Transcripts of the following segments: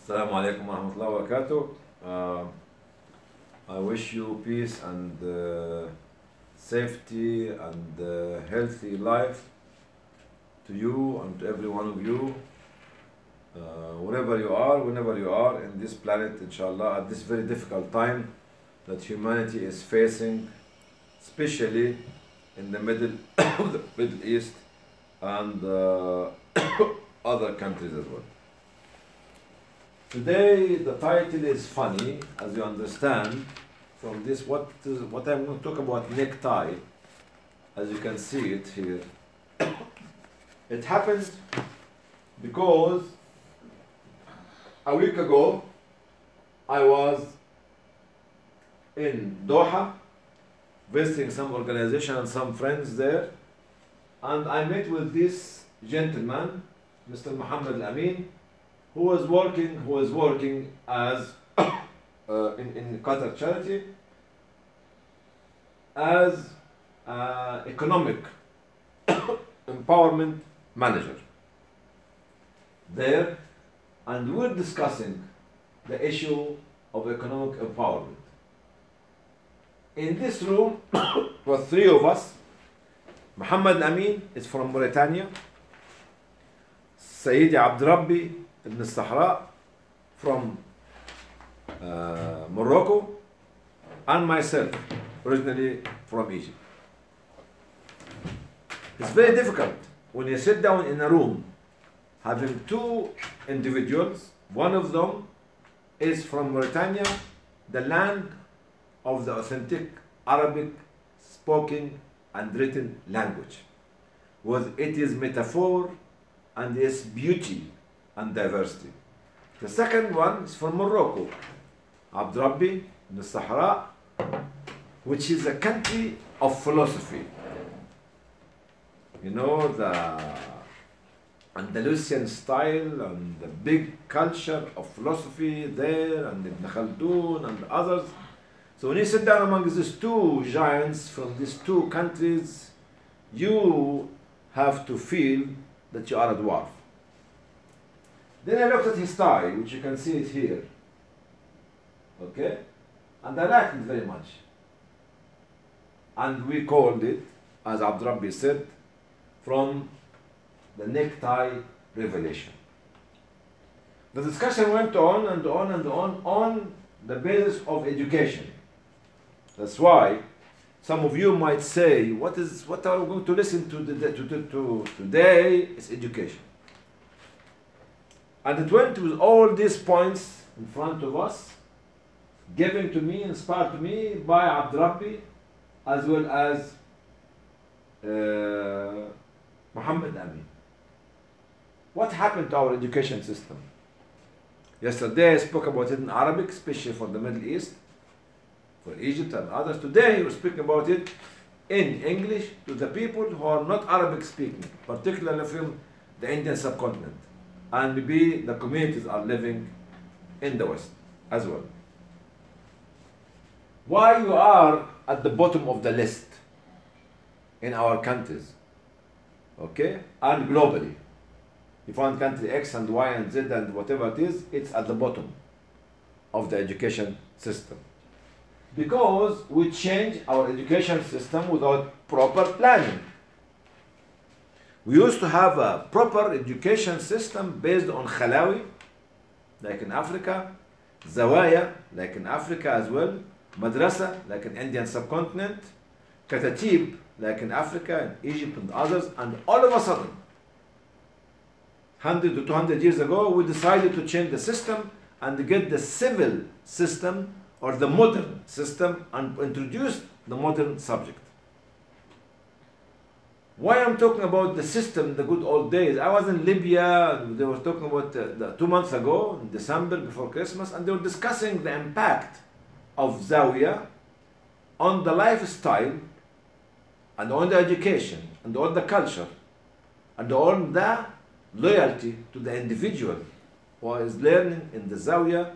Assalamu alaikum wa rahmatullahi wa barakatuh. I wish you peace and safety and healthy life to you and to every one of you, wherever you are, whenever you are in this planet, inshallah, at this very difficult time that humanity is facing, especially in the middle of the Middle East and other countries as well. Today the title is funny, as you understand from this. What I'm going to talk about, necktie, as you can see it here. It happened because a week ago I was in Doha visiting some organization and some friends there, and I met with this gentleman, Mr. Muhammad Amin, who was working as in Qatar charity as economic empowerment manager there, and we're discussing the issue of economic empowerment. In this room were three of us. Muhammad Amin is from Mauritania, Sayyidi Abdurrabbi ibn Sahra from Morocco, and myself, originally from Egypt. It's very difficult when you sit down in a room having two individuals. One of them is from Mauritania, the land of the authentic Arabic spoken and written language, with its metaphor and its beauty and diversity. The second one is from Morocco, Abdurrabbi ibn Sahra, which is a country of philosophy. You know, the Andalusian style and the big culture of philosophy there, and Ibn Khaldun and others. So when you sit down among these two giants from these two countries, you have to feel that you are a dwarf. Then I looked at his tie, which you can see it here. Okay? And I liked it very much. And we called it, as Abdurrabbi said, from the necktie revelation. The discussion went on and on and on the basis of education. That's why some of you might say, what are we going to listen to today is education. And it went with all these points in front of us, given to me, inspired to me by Abdurrabbi, as well as Muhammad Amin. What happened to our education system? Yesterday I spoke about it in Arabic, especially for the Middle East, for Egypt and others. Today we're speaking about it in English to the people who are not Arabic speaking, particularly from the Indian subcontinent. And maybe the communities are living in the West as well. Why you are at the bottom of the list in our countries, okay, and globally. You find country X and Y and Z and whatever it is, it's at the bottom of the education system. Because we change our education system without proper planning. We used to have a proper education system based on khalawi, like in Africa, zawaya, like in Africa as well, madrasa, like in Indian subcontinent, katatib, like in Africa and Egypt and others, and all of a sudden, 100 to 200 years ago, we decided to change the system and get the civil system or the modern system and introduce the modern subject. Why I'm talking about the system, the good old days? I was in Libya, they were talking about 2 months ago, in December before Christmas, and they were discussing the impact of Zawiya on the lifestyle and on the education and on the culture and on the loyalty to the individual who is learning in the Zawiya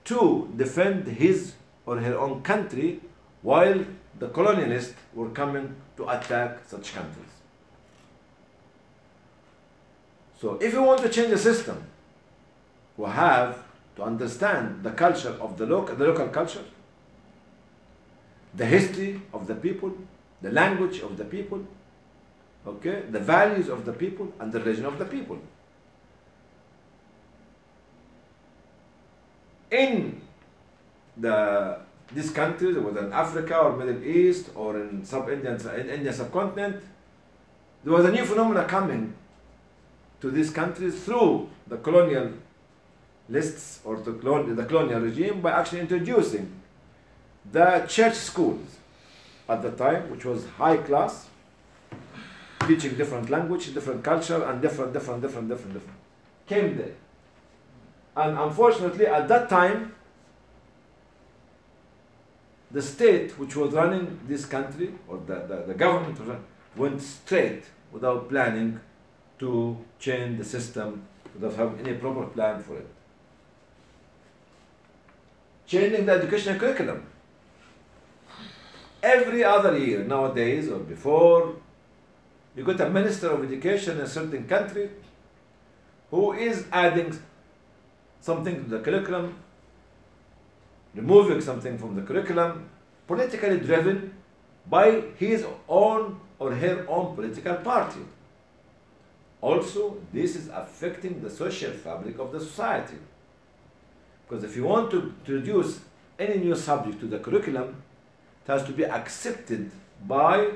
to defend his or her own country while the colonialists were coming to attack such countries. So if you want to change the system, we have to understand the culture of the local culture, the history of the people, the language of the people, okay, the values of the people, and the religion of the people. In these countries, whether in Africa or Middle East or in Indian subcontinent, there was a new phenomena coming to these countries through the colonial lists or the colonial regime by actually introducing the church schools at the time, which was high class, teaching different language, different culture, and different, came there. And unfortunately, at that time, the state which was running this country, or the government, went straight without planning to change the system, without having any proper plan for it. Changing the educational curriculum. Every other year nowadays or before, you got a minister of education in a certain country who is adding something to the curriculum, removing something from the curriculum, politically driven by his own or her own political party. Also, this is affecting the social fabric of the society. Because if you want to introduce any new subject to the curriculum, it has to be accepted by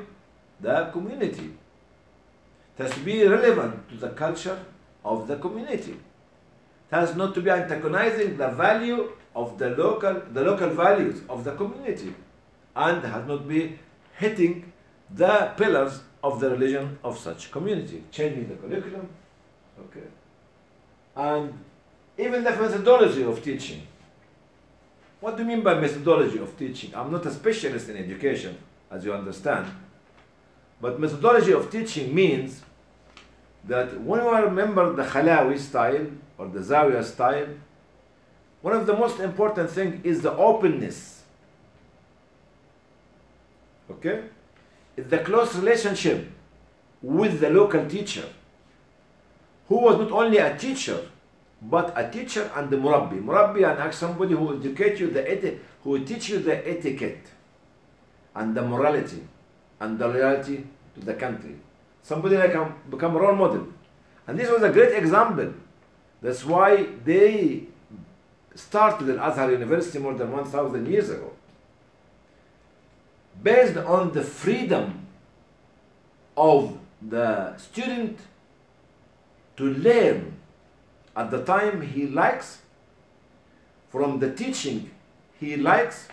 the community. It has to be relevant to the culture of the community. It has not to be antagonizing the value of the local values of the community, and has not be hitting the pillars of the religion of such community. Changing the curriculum, okay, and even the methodology of teaching. What do you mean by methodology of teaching? I'm not a specialist in education, as you understand, but methodology of teaching means that when you remember the Khalawi style or the Zawiya style, one of the most important things is the openness. Okay? It's the close relationship with the local teacher, who was not only a teacher, but a teacher and the murabbi. Murabbi and somebody who will educate you who will teach you the etiquette and the morality and the loyalty to the country. Somebody that can become a role model. And this was a great example. That's why they started at Azhar University more than 1,000 years ago. Based on the freedom of the student to learn at the time he likes, from the teaching he likes,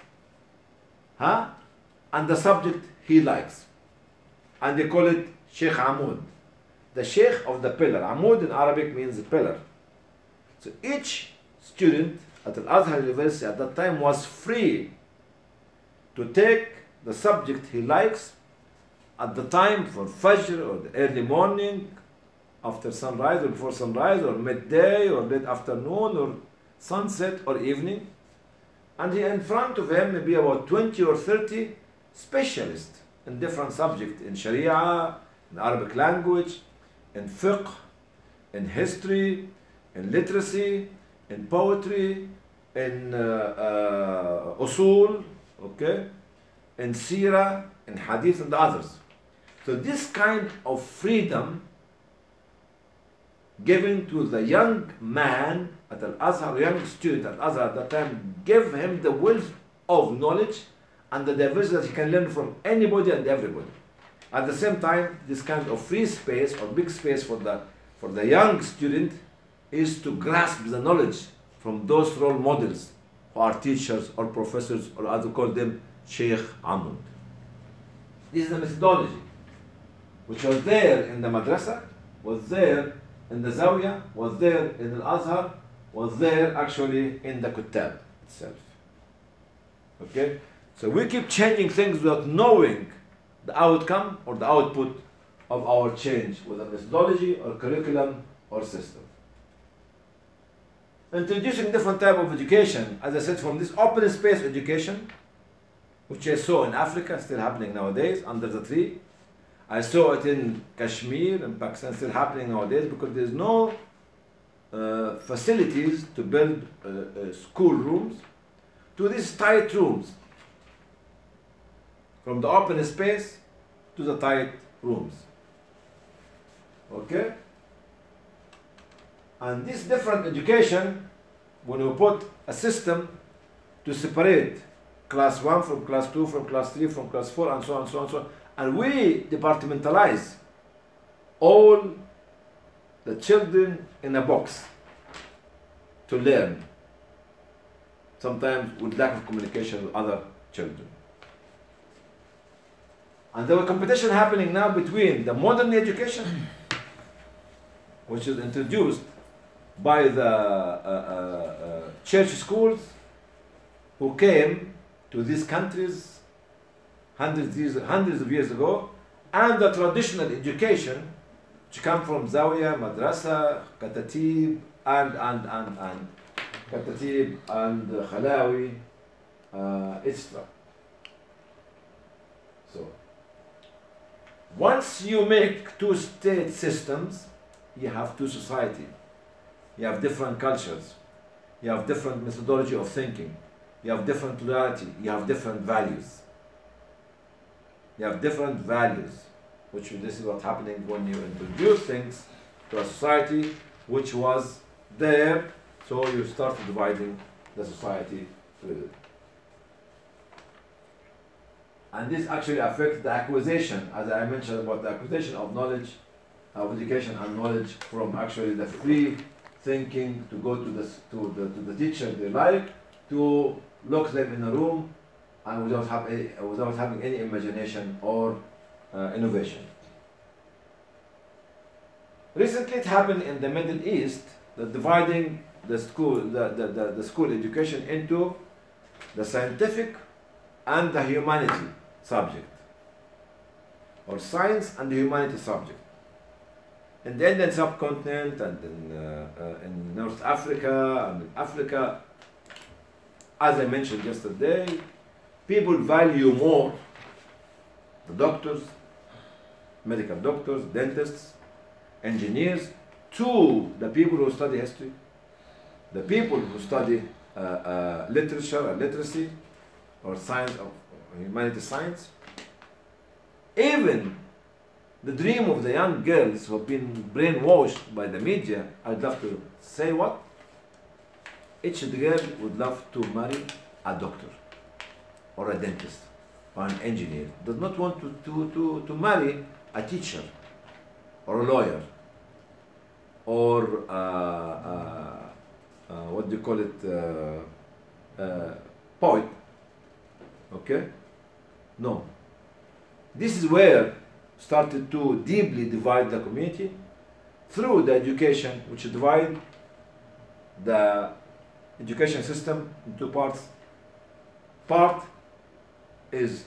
and the subject he likes. And they call it Sheikh Amud, the Sheikh of the pillar. Amud in Arabic means pillar. So each student at Al-Azhar University at that time was free to take the subject he likes at the time for Fajr or the early morning, after sunrise or before sunrise, or midday or late afternoon or sunset or evening. And he in front of him maybe about 20 or 30 specialists in different subjects, in Sharia, in Arabic language, in fiqh, in history, in literacy, in poetry, in usul, okay, in seerah, in hadith, and the others. So this kind of freedom given to the young man at Al-Azhar, young student at Al-Azhar at that time, gave him the wealth of knowledge and the diversity that he can learn from anybody and everybody. At the same time, this kind of free space or big space for the young student is to grasp the knowledge from those role models who are teachers or professors, or as we call them, Sheikh Amud. This is the methodology which was there in the madrasa, was there in the Zawiya, was there in Al-Azhar, was there actually in the Kuttab itself. Okay? So we keep changing things without knowing the outcome or the output of our change with a methodology or curriculum or system. Introducing different type of education, as I said, from this open space education, which I saw in Africa, still happening nowadays, under the tree. I saw it in Kashmir and Pakistan, still happening nowadays, because there's no facilities to build school rooms to these tight rooms, from the open space to the tight rooms. Okay? And this different education, when we put a system to separate class 1 from class 2, from class 3, from class 4, and so on, so on, so on, and we departmentalize all the children in a box to learn, sometimes with lack of communication with other children. And there was competition happening now between the modern education, which is introduced by the church schools who came to these countries hundreds of years ago, and the traditional education which come from Zawiya, Madrasa, Katatib, and Katatib and Khalawi, etc. So, once you make two state systems, you have two societies. You have different cultures. You have different methodology of thinking. You have different loyalty. You have different values. You have different values, which this is what's happening when you introduce things to a society which was there, so you start dividing the society with it. And this actually affects the acquisition, as I mentioned about the acquisition of knowledge, of education and knowledge, from actually the free thinking to go to the teacher they like, to lock them in a room and without having any imagination or innovation. Recently it happened in the Middle East, that dividing the school education into the scientific and the humanity subject, or science and the humanity subject. In the Indian subcontinent and in North Africa and in Africa, as I mentioned yesterday, people value more the doctors, medical doctors, dentists, engineers, to the people who study history, the people who study literature and literacy, or science of humanity science. Even the dream of the young girls who have been brainwashed by the media, I'd love to say what? Each girl would love to marry a doctor, or a dentist, or an engineer. Does not want to marry a teacher, or a lawyer, or what do you call it, poet. Okay? No. This is where started to deeply divide the community through the education, which divide the education system in two parts. Part is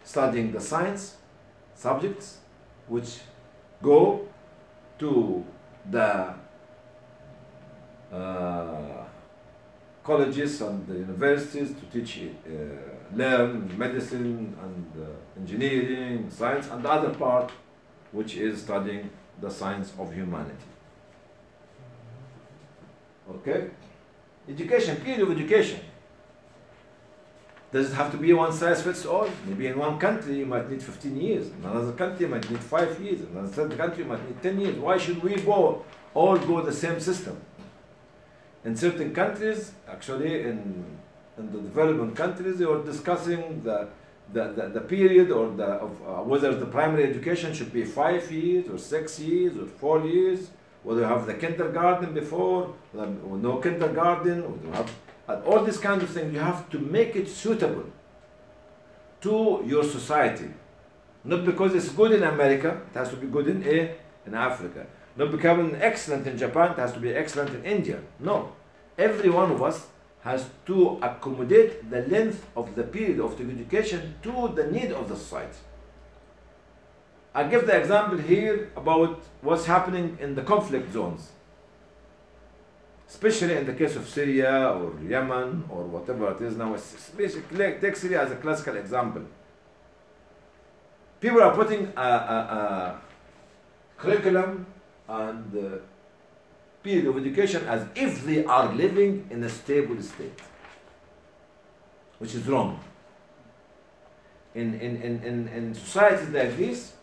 studying the science subjects, which go to the colleges and the universities to teach, learn medicine and engineering, science, and the other part, which is studying the science of humanity. Okay? Education, period of education. Does it have to be one size fits all? Maybe in one country you might need 15 years, in another country you might need 5 years, in another country you might need 10 years. Why should we all go the same system? In certain countries, actually in the developing countries, they were discussing the period or whether the primary education should be 5 years or 6 years or 4 years, whether you have the kindergarten before, or no kindergarten, or you have all these kind of things. You have to make it suitable to your society. Not because it's good in America, it has to be good in Africa. Not becoming excellent in Japan, it has to be excellent in India. No. Every one of us has to accommodate the length of the period of the education to the need of the society. I give the example here about what's happening in the conflict zones, especially in the case of Syria or Yemen or whatever it is now. Basically, take Syria as a classical example. People are putting a curriculum and period of education as if they are living in a stable state, which is wrong. In societies like this,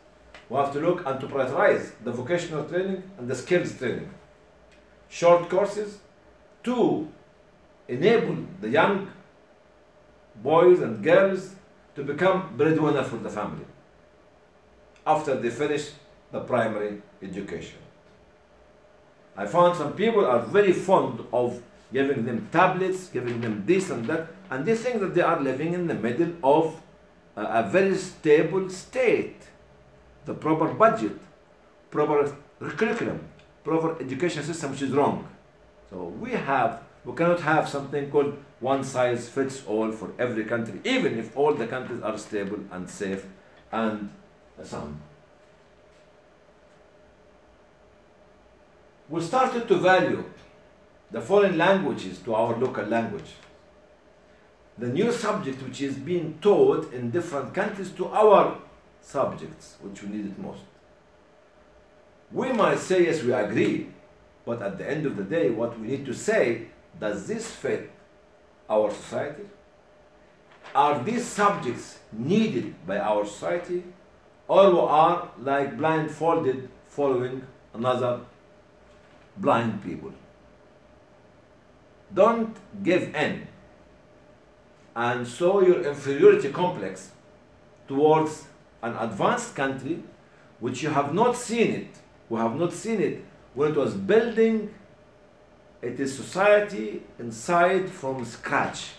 we have to look and to prioritize the vocational training and the skills training. Short courses to enable the young boys and girls to become breadwinner for the family after they finish the primary education. I found some people are very fond of giving them tablets, giving them this and that, and they think that they are living in the middle of a very stable state. The proper budget, proper curriculum, proper education system, which is wrong. So we cannot have something called one size fits all for every country, even if all the countries are stable and safe and sound. We started to value the foreign languages to our local language. The new subject which is being taught in different countries to our subjects, which we need it most. We might say, yes, we agree, but at the end of the day, what we need to say, does this fit our society? Are these subjects needed by our society? Or we are like blindfolded following another blind people? Don't give in and show your inferiority complex towards an advanced country which you have not seen it, who have not seen it when it was building its society inside from scratch.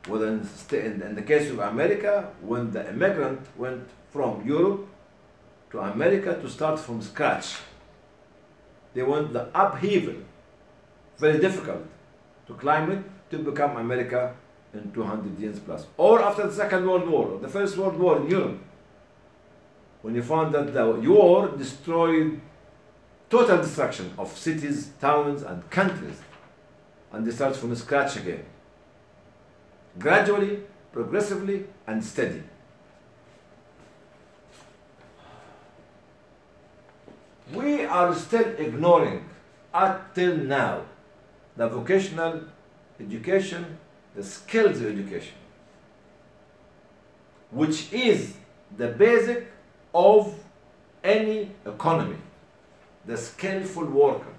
Whether in the case of America, when the immigrant went from Europe to America to start from scratch, they went the upheaval, very difficult to climb it to become America in 200 years plus. Or after the Second World War, or the First World War in Europe, when you found that the war destroyed total destruction of cities, towns, and countries, and they start from scratch again. Gradually, progressively, and steady. We are still ignoring, until now, the vocational education, the skills education, which is the basic of any economy. The skillful worker,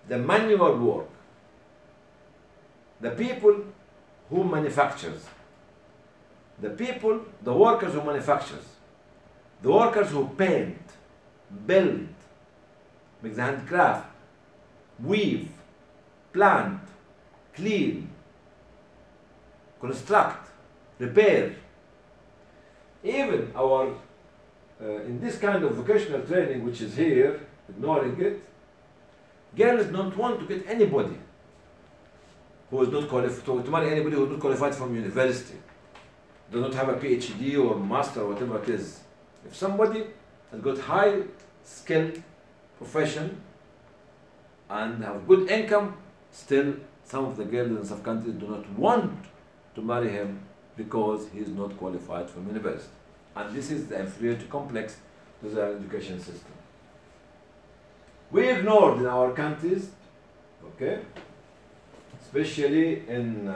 the manual work, the people who manufactures, the workers who manufactures, the workers who paint, build, make the handcraft, weave, plant, clean, construct, repair. Even our, in this kind of vocational training which is here, ignoring it, girls don't want to get anybody who is not qualified, to marry anybody who is not qualified from university, does not have a PhD or master or whatever it is. If somebody has got high skilled profession and have good income, still some of the girls in some countries do not want to marry him because he is not qualified from university. And this is the inferiority complex to the education system. We ignored in our countries, okay, especially in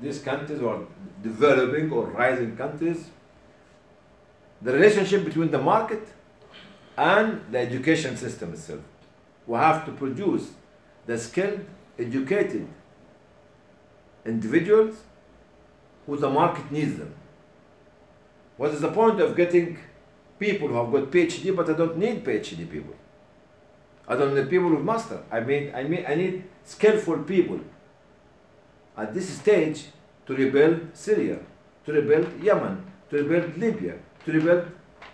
these countries or developing or rising countries, the relationship between the market and the education system itself. We have to produce the skilled, educated individuals who the market needs them. What is the point of getting people who have got PhD, but I don't need PhD people? I don't need people with master. I need skillful people at this stage to rebuild Syria, to rebuild Yemen, to rebuild Libya, to rebuild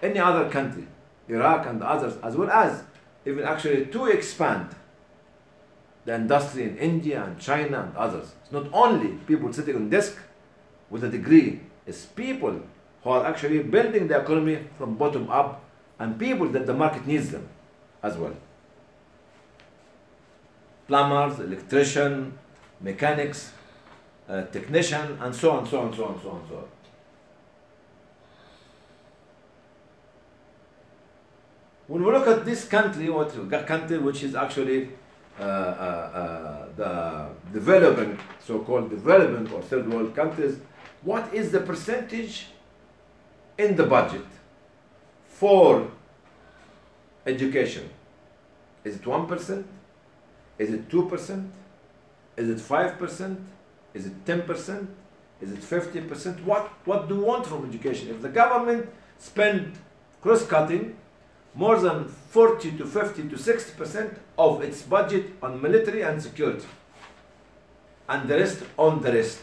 any other country, Iraq and others, as well as even actually to expand the industry in India and China and others. It's not only people sitting on desk with a degree, it's people who are actually building the economy from bottom up and people that the market needs them as well. Plumbers, electrician, mechanics, technician, and so on, so on, so on, so on, so on. When we look at this country, country which is actually the developing, so-called developing or third world countries, what is the percentage in the budget for education? Is it 1%? Is it 2%? Is it 5%? Is it 10%? Is it 50%? What do you want from education? If the government spend cross-cutting more than 40 to 50 to 60% of its budget on military and security, and the rest on the rest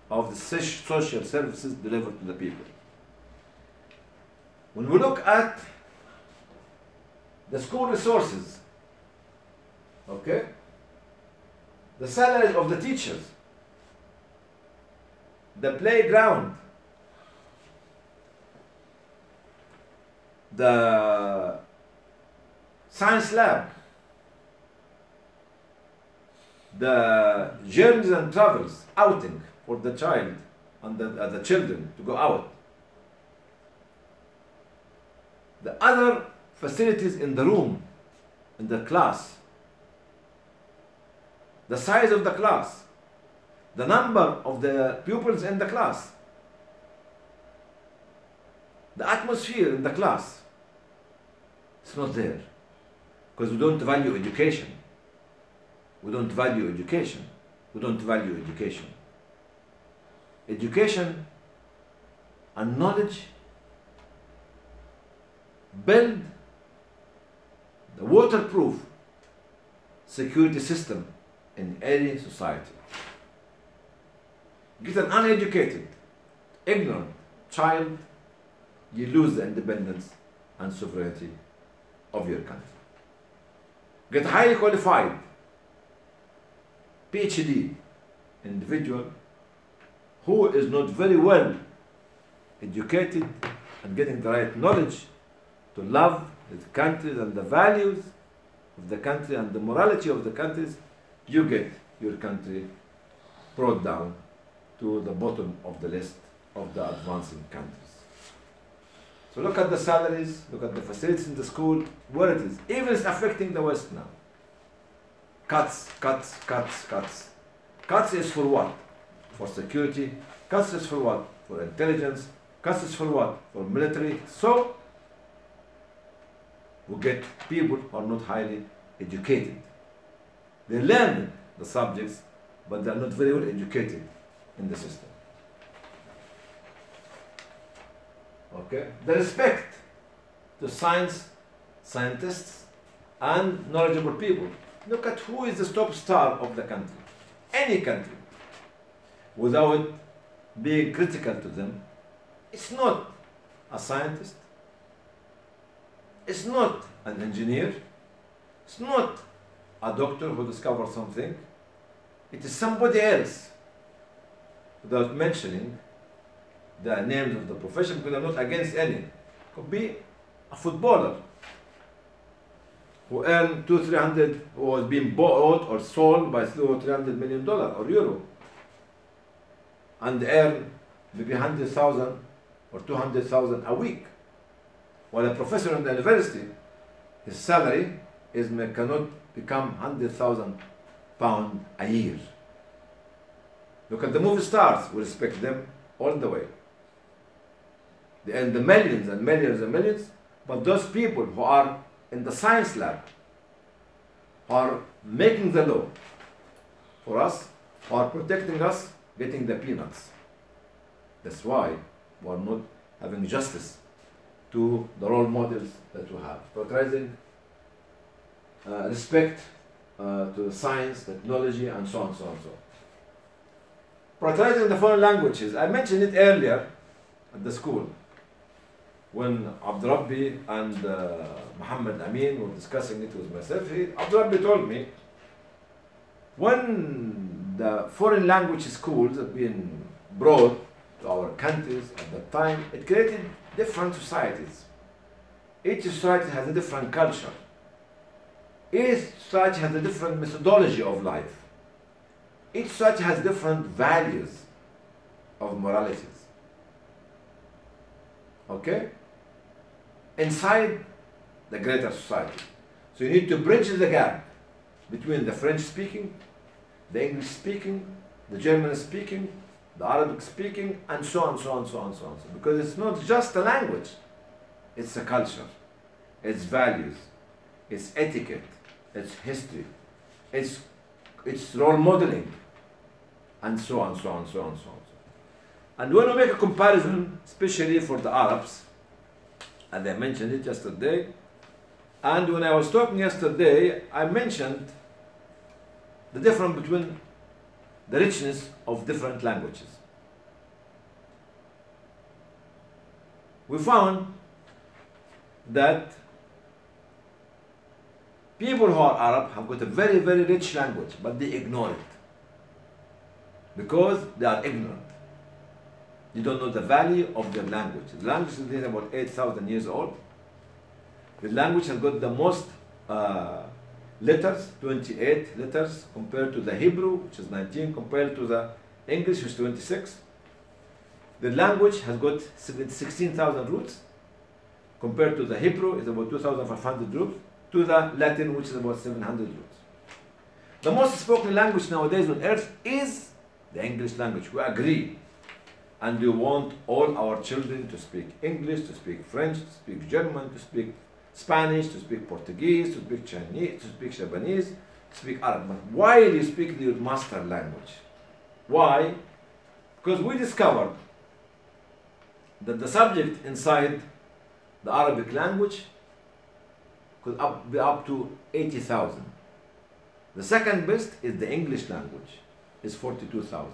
of the social services delivered to the people. When we look at the school resources, okay, the salaries of the teachers, the playground, the science lab, the journeys and travels, outing for the child and the children to go out, the other facilities in the room, in the class, the size of the class, the number of the pupils in the class, the atmosphere in the class. It's not there because we don't value education. We don't value education. We don't value education. Education and knowledge build the waterproof security system in any society. Get an uneducated, ignorant child, you lose the independence and sovereignty of your country. Get a highly qualified PhD individual who is not very well educated and getting the right knowledge to love the countries and the values of the country and the morality of the countries, you get your country brought down to the bottom of the list of the advancing countries. So look at the salaries, look at the facilities in the school, where it is. Even it's affecting the West now. Cuts, cuts, cuts, cuts. Cuts is for what? For security. Cuts is for what? For intelligence. Cuts is for what? For military. So we get people who are not highly educated. They learn the subjects, but they are not very well educated in the system. Okay? The respect to science, scientists, and knowledgeable people. Look at who is the top star of the country. Any country. Without being critical to them, it's not a scientist, it's not an engineer, it's not a doctor who discovered something, it is somebody else, without mentioning the names of the profession, because I'm not against any. Could be a footballer who earned 200-300, who was being bought or sold by $300 million or euro, and earn maybe 100,000 or 200,000 a week. While a professor in the university, his salary cannot become 100,000 pounds a year. Look at the movie stars, we respect them all the way. They earn the millions and millions and millions, but those people who are in the science lab, who are making the law for us, who are protecting us, getting the peanuts. That's why we are not having justice to the role models that we have. Prioritizing respect to science, technology, and so on, so on, so on. Prioritizing the foreign languages. I mentioned it earlier at the school when Abdurrabbi and Muhammad Amin were discussing it with myself. Abdurrabbi told me when the foreign language schools have been brought to our countries at that time, it created different societies. Each society has a different culture. Each society has a different methodology of life. Each society has different values of moralities. Okay? Inside the greater society. So you need to bridge the gap between the French speaking, the English speaking, the German speaking, the Arabic speaking, and so on, so on, so on, so on. Because it's not just a language, it's a culture, it's values, it's etiquette, it's history, it's role modeling, and so on, so on, so on, so on. And when we make a comparison, especially for the Arabs, and I mentioned it yesterday, and when I was talking yesterday, I mentioned the difference between the richness of different languages. We found that people who are Arab have got a very, very rich language, but they ignore it because they are ignorant. They don't know the value of their language. The language is about 8,000 years old. The language has got the most letters, 28 letters, compared to the Hebrew, which is 19, compared to the English, which is 26. The language has got 16,000 roots, compared to the Hebrew, it's about 2,500 roots, to the Latin, which is about 700 roots. The most spoken language nowadays on earth is the English language. We agree. And we want all our children to speak English, to speak French, to speak German, to speak Spanish, to speak Portuguese, to speak Chinese, to speak Japanese, to speak Arabic. But why do you speak your master language? Why? Because we discovered that the subject inside the Arabic language could be up to 80,000. The second best is the English language, is 42,000.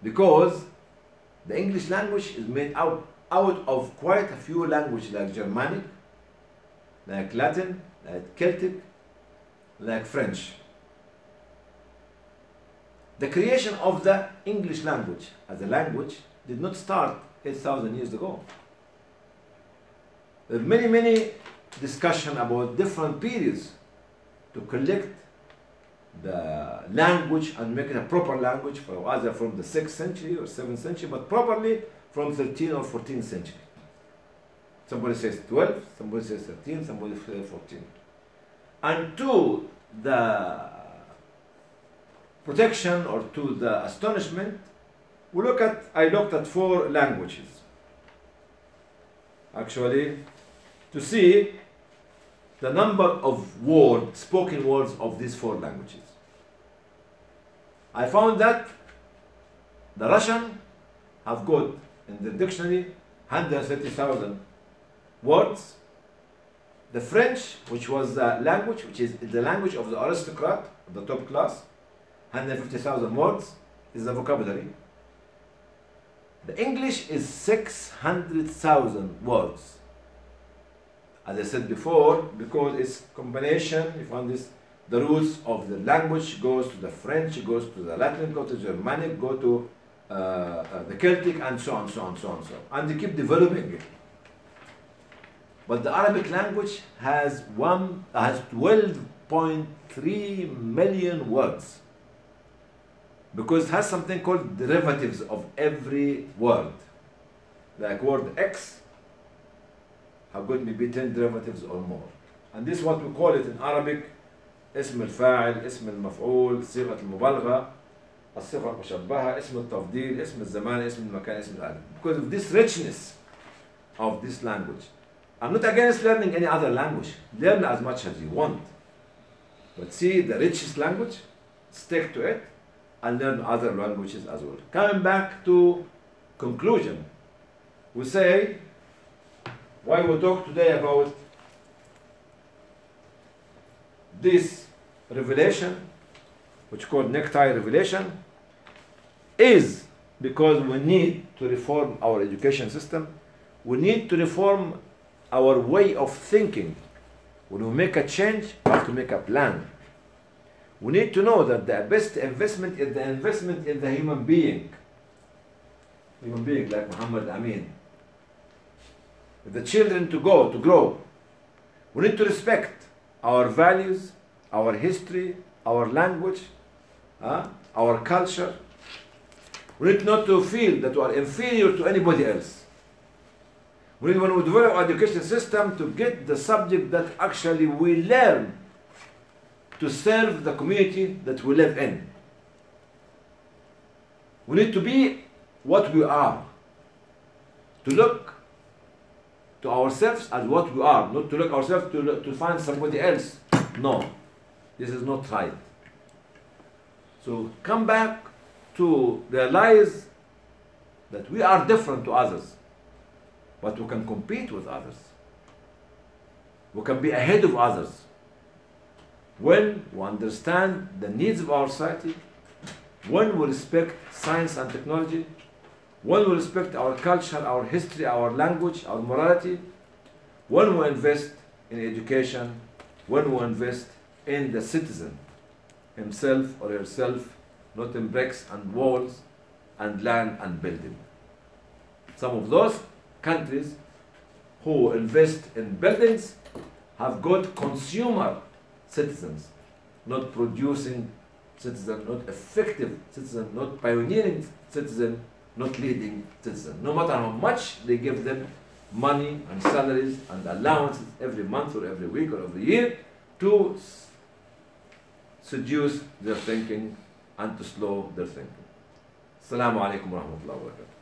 Because the English language is made out of quite a few languages like Germanic, like Latin, like Celtic, like French. The creation of the English language as a language did not start 8,000 years ago. There are many, many discussions about different periods to collect the language and make it a proper language, for either from the 6th century or 7th century, but properly from 13th or 14th century. Somebody says 12, somebody says 13, somebody says 14. And to the protection or to the astonishment, I looked at 4 languages. Actually, to see the number of spoken words of these 4 languages. I found that the Russian have got in the dictionary 130,000 words. The French, which was the language, which is the language of the aristocrat, the top class, 150,000 words is the vocabulary. The English is 600,000 words. As I said before, because it's combination, you find this, the roots of the language goes to the French, goes to the Latin, go to Germanic, go to the Celtic, and so on, so on, so on, so on. And they keep developing it. But the Arabic language has 12.3 million words, because it has something called derivatives of every word. Like word X have got maybe 10 derivatives or more. And this is what we call it in Arabic: اسم الفاعل, اسم المفعول, صيغة المبالغة, الصفة المشبهة, اسم التفضيل, اسم الزمان, اسم المكان, اسم العالم. Because of this richness of this language. I'm not against learning any other language. Learn as much as you want. But see the richest language, stick to it, and learn other languages as well. Coming back to conclusion, we say, why we talk today about this revelation, which is called Necktie revelation, is because we need to reform our education system. We need to reform our way of thinking. When we make a change, we have to make a plan. We need to know that the best investment is the investment in the human being. Human being like Muhammad Amin. The children to grow. We need to respect our values, our history, our language, our culture. We need not to feel that we are inferior to anybody else. We need, when we develop our education system, to get the subject that actually we learn to serve the community that we live in. We need to be what we are, to look to ourselves as what we are, not to look ourselves to find somebody else. No, this is not right. So come back to realize that we are different to others, but we can compete with others. We can be ahead of others when we understand the needs of our society, when we respect science and technology, when we respect our culture, our history, our language, our morality, when we invest in education, when we invest in the citizen himself or herself, not in bricks and walls and land and building. Some of those countries who invest in buildings have good consumer citizens, not producing citizens, not effective citizens, not pioneering citizens, not leading citizens. No matter how much they give them money and salaries and allowances every month or every week or every year to seduce their thinking and to slow their thinking. Assalamu alaikum wa rahmatullahi wa barakatuh.